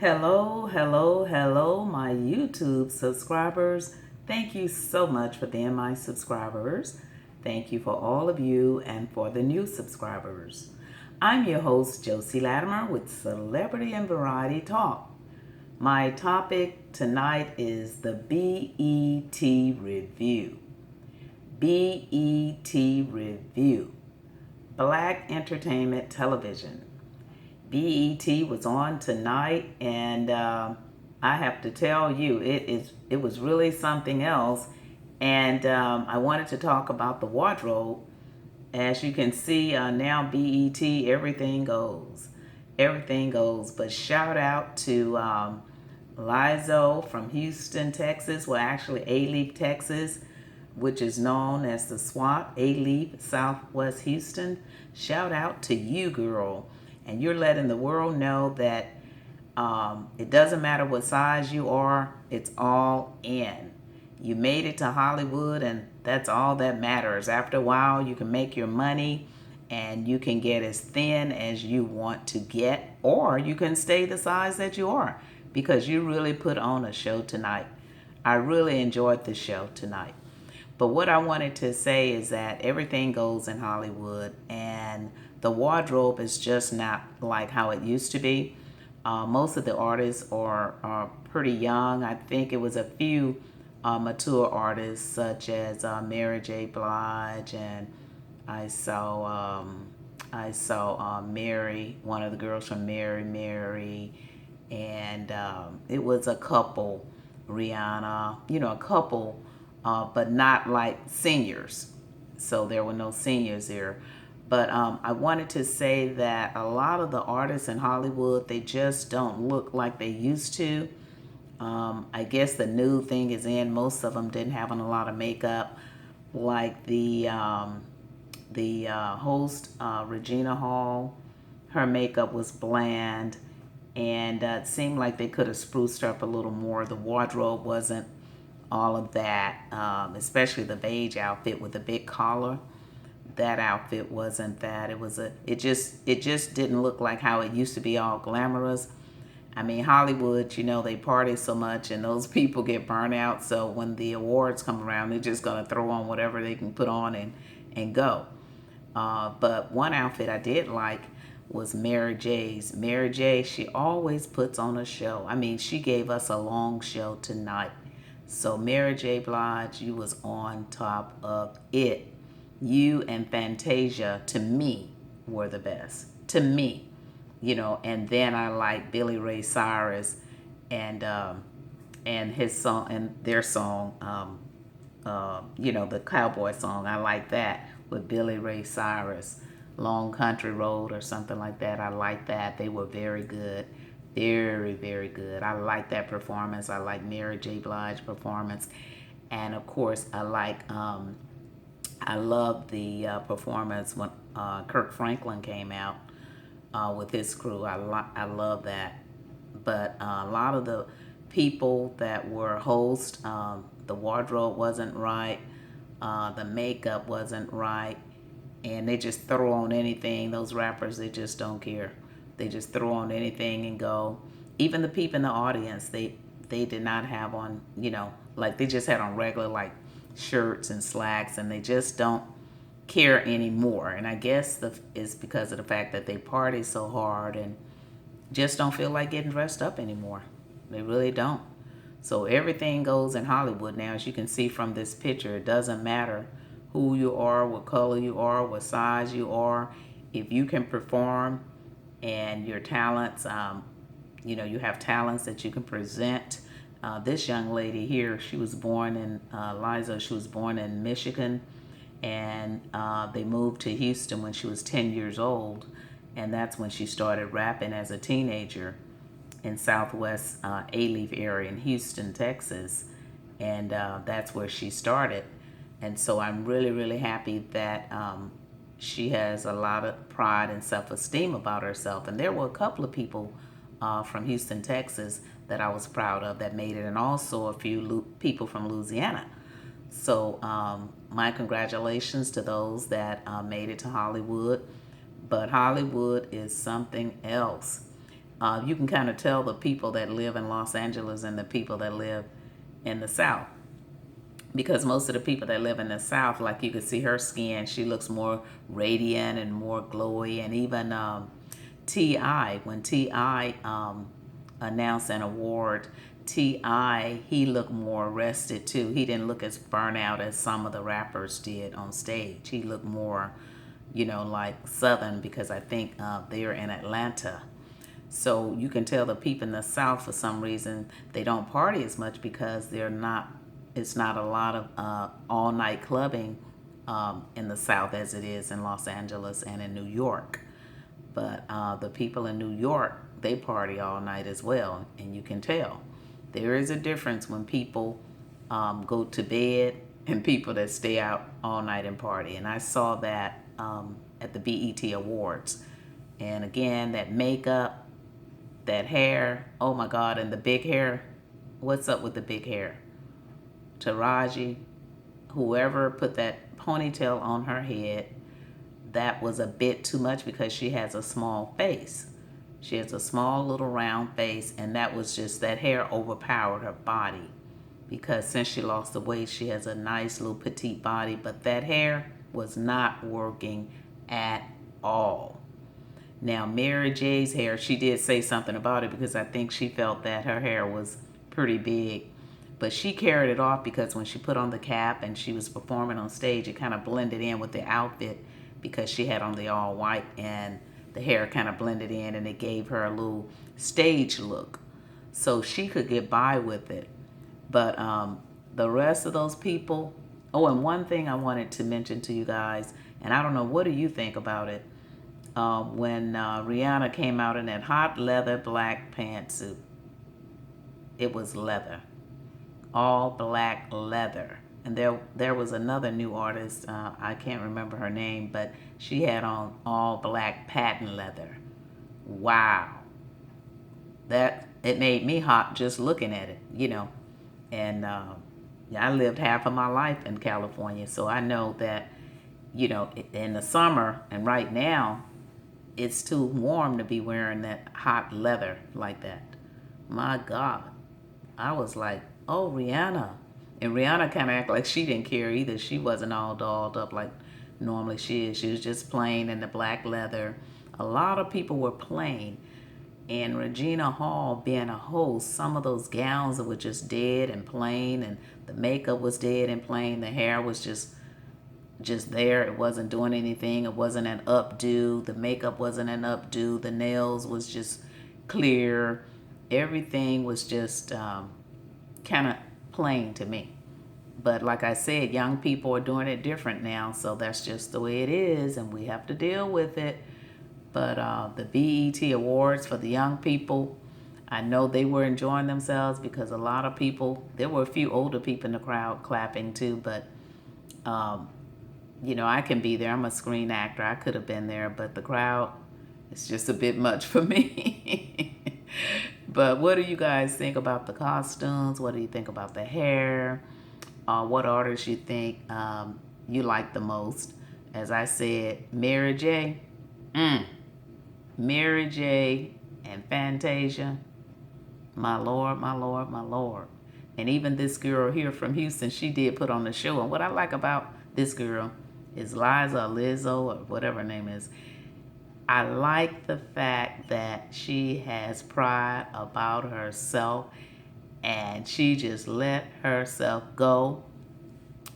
Hello, hello, hello, my YouTube subscribers. Thank you so much for being my subscribers. Thank you for all of you and for the new subscribers. I'm your host, Josie Latimer with Celebrity and Variety Talk. My topic tonight is the BET Review. BET Review. Black Entertainment Television. BET was on tonight, and I have to tell you, it was really something else. And I wanted to talk about the wardrobe. As you can see now, BET, everything goes, everything goes. But shout out to Lizo from Houston, Texas. Well, actually, A-Leaf, Texas, which is known as the SWAT, A-Leaf, Southwest Houston. Shout out to you, girl. And you're letting the world know that it doesn't matter what size you are, it's all in. You made it to Hollywood, and that's all that matters. After a while, you can make your money, and you can get as thin as you want to get, or you can stay the size that you are, because you really put on a show tonight. I really enjoyed the show tonight. But what I wanted to say is that everything goes in Hollywood, and the wardrobe is just not like how it used to be. Most of the artists are pretty young. I think it was a few mature artists, such as Mary J. Blige, and I saw Mary, one of the girls from Mary, and it was a couple, Rihanna, a couple, but not like seniors. So there were no seniors there. But I wanted to say that a lot of the artists in Hollywood, they just don't look like they used to. I guess the new thing is in. Most of them didn't have on a lot of makeup. Like the host, Regina Hall, her makeup was bland. And it seemed like they could have spruced her up a little more. The wardrobe wasn't all of that, especially the beige outfit with the big collar. That outfit wasn't that. It just didn't look like how it used to be, all glamorous. I mean, Hollywood, they party so much, and those people get burnt out. So when the awards come around, they're just gonna throw on whatever they can put on and go. But one outfit I did like was Mary J's. Mary J, she always puts on a show. I mean, she gave us a long show tonight. So Mary J. Blige, you was on top of it. You and Fantasia, to me, were the best. To me, and then I like Billy Ray Cyrus and his song and their song, the cowboy song. I like that with Billy Ray Cyrus, Long Country Road or something like that. I like that. They were very good. Very, very good. I like that performance. I like Mary J. Blige performance. And of course, I love the performance when Kirk Franklin came out with his crew. I love that. But a lot of the people that were hosts, the wardrobe wasn't right, the makeup wasn't right, and they just throw on anything. Those rappers, they just don't care. They just throw on anything and go. Even the people in the audience, they did not have on, like they just had on regular like shirts and slacks, and they just don't care anymore. And I guess it's because of the fact that they party so hard and just don't feel like getting dressed up anymore. They really don't. So everything goes in Hollywood now, as you can see from this picture. It doesn't matter who you are, what color you are, what size you are. If you can perform and your talents, you have talents that you can present. This young lady here, she was born in, Liza, she was born in Michigan, and they moved to Houston when she was 10 years old, and that's when she started rapping as a teenager in Southwest A-Leaf area in Houston, Texas, and that's where she started. And so I'm really, really happy that she has a lot of pride and self-esteem about herself. And there were a couple of people from Houston, Texas that I was proud of that made it, and also a few people from Louisiana. So my congratulations to those that made it to Hollywood. But Hollywood is something else. You can kind of tell the people that live in Los Angeles and the people that live in the South. Because most of the people that live in the South, like you can see her skin, she looks more radiant and more glowy. And even T.I., when T.I. announced an award, T.I., he looked more rested too. He didn't look as burnt out as some of the rappers did on stage. He looked more, you know, like Southern, because I think they're in Atlanta. So you can tell the people in the South, for some reason, they don't party as much because it's not a lot of all-night clubbing in the South as it is in Los Angeles and in New York. But the people in New York, they party all night as well, and you can tell. There is a difference when people go to bed and people that stay out all night and party. And I saw that at the BET Awards. And again, that makeup, that hair, oh my God, and the big hair. What's up with the big hair? Taraji, whoever put that ponytail on her head, that was a bit too much because she has a small face. She has a small little round face, and that was just, that hair overpowered her body. Because since she lost the weight, she has a nice little petite body, but that hair was not working at all. Now, Mary J's hair, she did say something about it because I think she felt that her hair was pretty big. But she carried it off because when she put on the cap and she was performing on stage, it kind of blended in with the outfit because she had on the all white and the hair kind of blended in and it gave her a little stage look. So she could get by with it. But the rest of those people, oh, and one thing I wanted to mention to you guys, and I don't know, what do you think about it? When Rihanna came out in that hot leather black pantsuit. It was leather. All black leather. And there was another new artist, I can't remember her name, but she had on all black patent leather. Wow. It made me hot just looking at it, you know. And I lived half of my life in California, so I know that, you know, in the summer and right now, it's too warm to be wearing that hot leather like that. My God. I was like, oh, Rihanna. And Rihanna kind of acted like she didn't care either. She wasn't all dolled up like normally she is. She was just plain in the black leather. A lot of people were plain. And Regina Hall being a host, some of those gowns were just dead and plain, and the makeup was dead and plain. The hair was just there. It wasn't doing anything. It wasn't an updo. The makeup wasn't an updo. The nails was just clear. Everything was just kind of plain to me. But like I said, young people are doing it different now, so that's just the way it is, and we have to deal with it. But the BET Awards for the young people, I know they were enjoying themselves because a lot of people, there were a few older people in the crowd clapping too, but you know, I can be there. I'm a screen actor. I could have been there, but the crowd, it's just a bit much for me. But what do you guys think about the costumes? What do you think about the hair? What artists you think you like the most? As I said, Mary J. Mary J. and Fantasia. My Lord, my Lord, my Lord. And even this girl here from Houston, she did put on the show. And what I like about this girl is Liza or Lizzo or whatever her name is. I like the fact that she has pride about herself and she just let herself go.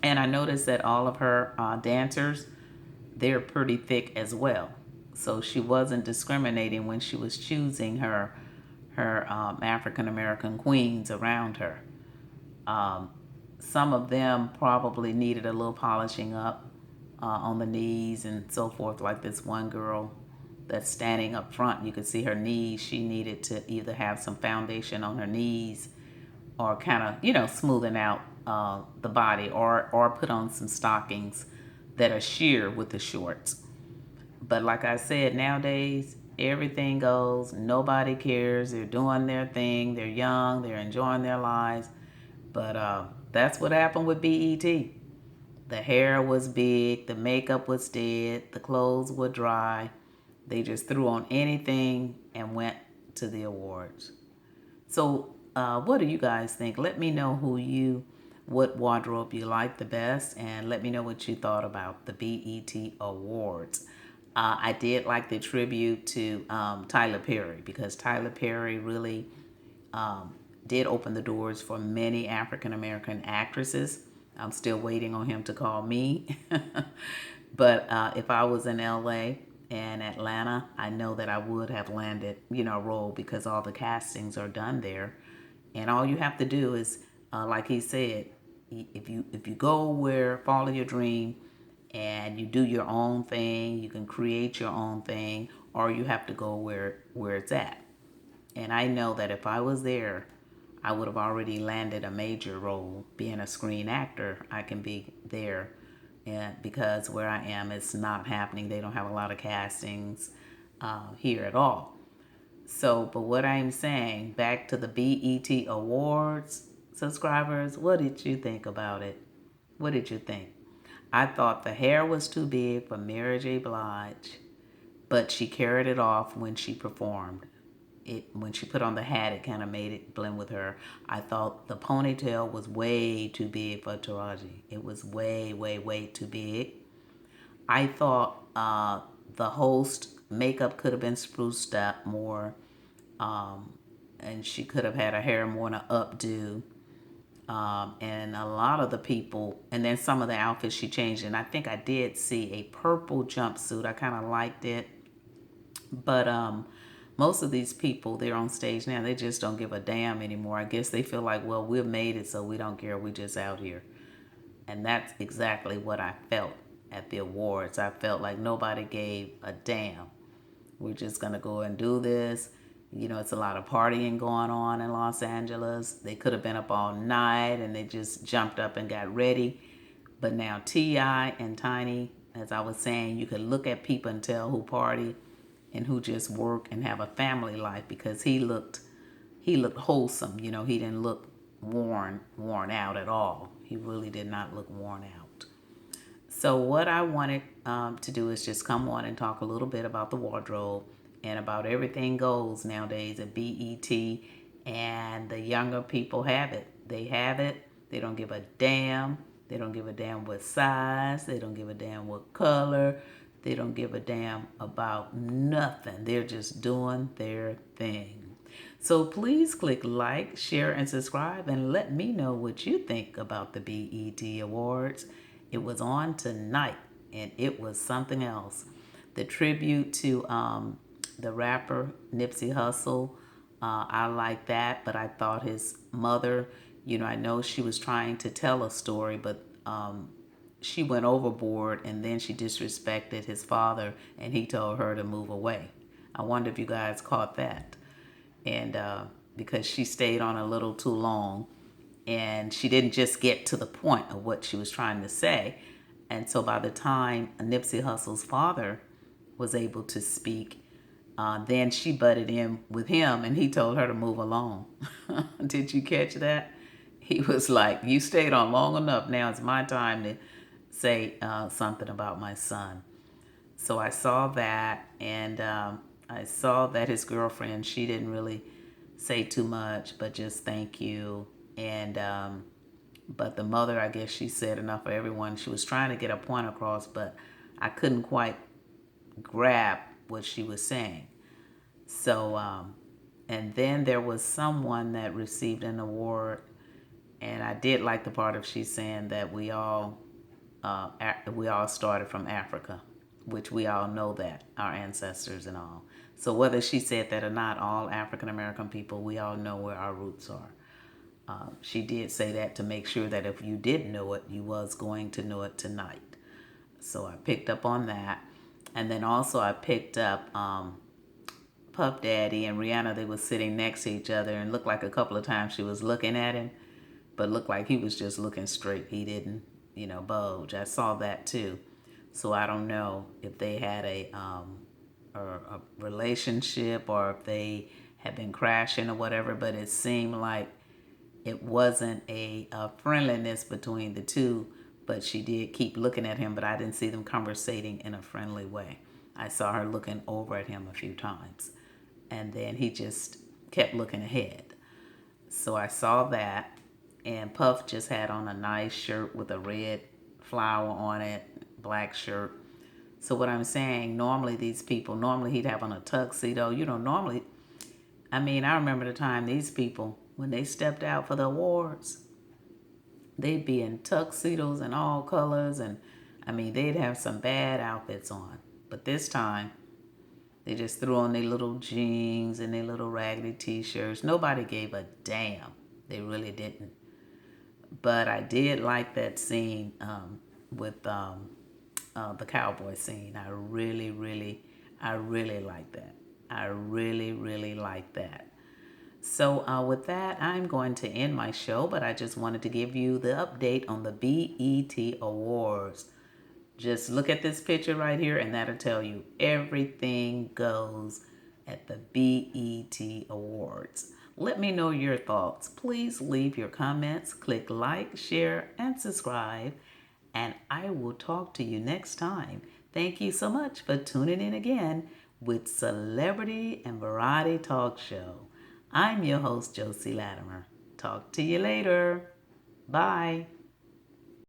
And I noticed that all of her dancers, they're pretty thick as well. So she wasn't discriminating when she was choosing her African-American queens around her. Some of them probably needed a little polishing up on the knees and so forth, like this one girl that's standing up front. You could see her knees. She needed to either have some foundation on her knees or kind of, you know, smoothing out the body or put on some stockings that are sheer with the shorts. But like I said, nowadays, everything goes. Nobody cares. They're doing their thing. They're young. They're enjoying their lives. But that's what happened with BET. The hair was big. The makeup was dead. The clothes were dry. They just threw on anything and went to the awards. So, what do you guys think? Let me know what wardrobe you like the best, and let me know what you thought about the BET Awards. I did like the tribute to Tyler Perry, because Tyler Perry really did open the doors for many African American actresses. I'm still waiting on him to call me. But if I was in LA and Atlanta, I know that I would have landed, a role, because all the castings are done there. And all you have to do is, like he said, if you go where follow your dream, and you do your own thing, you can create your own thing, or you have to go where it's at. And I know that if I was there, I would have already landed a major role. Being a screen actor, I can be there, and because where I am, it's not happening. They don't have a lot of castings here at all. So, but what I'm saying, back to the BET Awards, subscribers, what did you think about it? What did you think? I thought the hair was too big for Mary J. Blige, but she carried it off when she performed. When she put on the hat, it kind of made it blend with her. I thought the ponytail was way too big for Taraji. It was way, way, way too big. I thought the host makeup could have been spruced up more, and she could have had her hair more in an updo. And a lot of the people, and then some of the outfits she changed. And I think I did see a purple jumpsuit. I kind of liked it. But most of these people, they're on stage now, they just don't give a damn anymore. I guess they feel like, well, we've made it, so we don't care. We just out here. And that's exactly what I felt at the awards. I felt like nobody gave a damn. We're just going to go and do this. It's a lot of partying going on in Los Angeles. They could have been up all night and they just jumped up and got ready. But now T.I. and Tiny, as I was saying, you could look at people and tell who party and who just work and have a family life, because he looked wholesome. He didn't look worn out at all. He really did not look worn out. So what I wanted to do is just come on and talk a little bit about the wardrobe and about everything goes nowadays at BET. And the younger people have it. They have it. They don't give a damn. They don't give a damn what size. They don't give a damn what color. They don't give a damn about nothing. They're just doing their thing. So please click like, share, and subscribe, and let me know what you think about the BET Awards. It was on tonight, and it was something else. The tribute to the rapper Nipsey Hussle, I like that, but I thought his mother, I know she was trying to tell a story, but she went overboard, and then she disrespected his father, and he told her to move away. I wonder if you guys caught that. And because she stayed on a little too long, and she didn't just get to the point of what she was trying to say. And so by the time Nipsey Hussle's father was able to speak, then she butted in with him, and he told her to move along. Did you catch that? He was like, you stayed on long enough. Now it's my time to say something about my son. So I saw that, and I saw that his girlfriend, she didn't really say too much, but just thank you. And but the mother, I guess she said enough for everyone. She was trying to get a point across, but I couldn't quite grab what she was saying. So, and then there was someone that received an award, and I did like the part of she saying that we all started from Africa, which we all know that, our ancestors and all. So whether she said that or not, all African American people, we all know where our roots are. She did say that to make sure that if you didn't know it, you was going to know it tonight. So I picked up on that. And then also I picked up Puff Daddy and Rihanna. They were sitting next to each other, and looked like a couple of times she was looking at him, but looked like he was just looking straight. He didn't, bulge. I saw that too. So I don't know if they had a relationship, or if they had been crashing or whatever, but it seemed like it wasn't a friendliness between the two, but she did keep looking at him, but I didn't see them conversating in a friendly way. I saw her looking over at him a few times. and then he just kept looking ahead. So I saw that, and Puff just had on a nice shirt with a red flower on it, black shirt. So what I'm saying, normally these people, normally he'd have on a tuxedo. You know, normally, I mean, I remember the time these people, when they stepped out for the awards, they'd be in tuxedos and all colors, and I mean, they'd have some bad outfits on. But this time, they just threw on their little jeans and their little raggedy t-shirts. Nobody gave a damn. They really didn't. But I did like that scene with the cowboy scene. I really like that. I really like that. So with that, I'm going to end my show, but I just wanted to give you the update on the BET Awards. Just look at this picture right here, and that'll tell you everything goes at the BET Awards. Let me know your thoughts. Please leave your comments, click like, share, and subscribe, and I will talk to you next time. Thank you so much for tuning in again with Celebrity and Variety Talk Show. I'm your host, Josie Latimer. Talk to you later. Bye.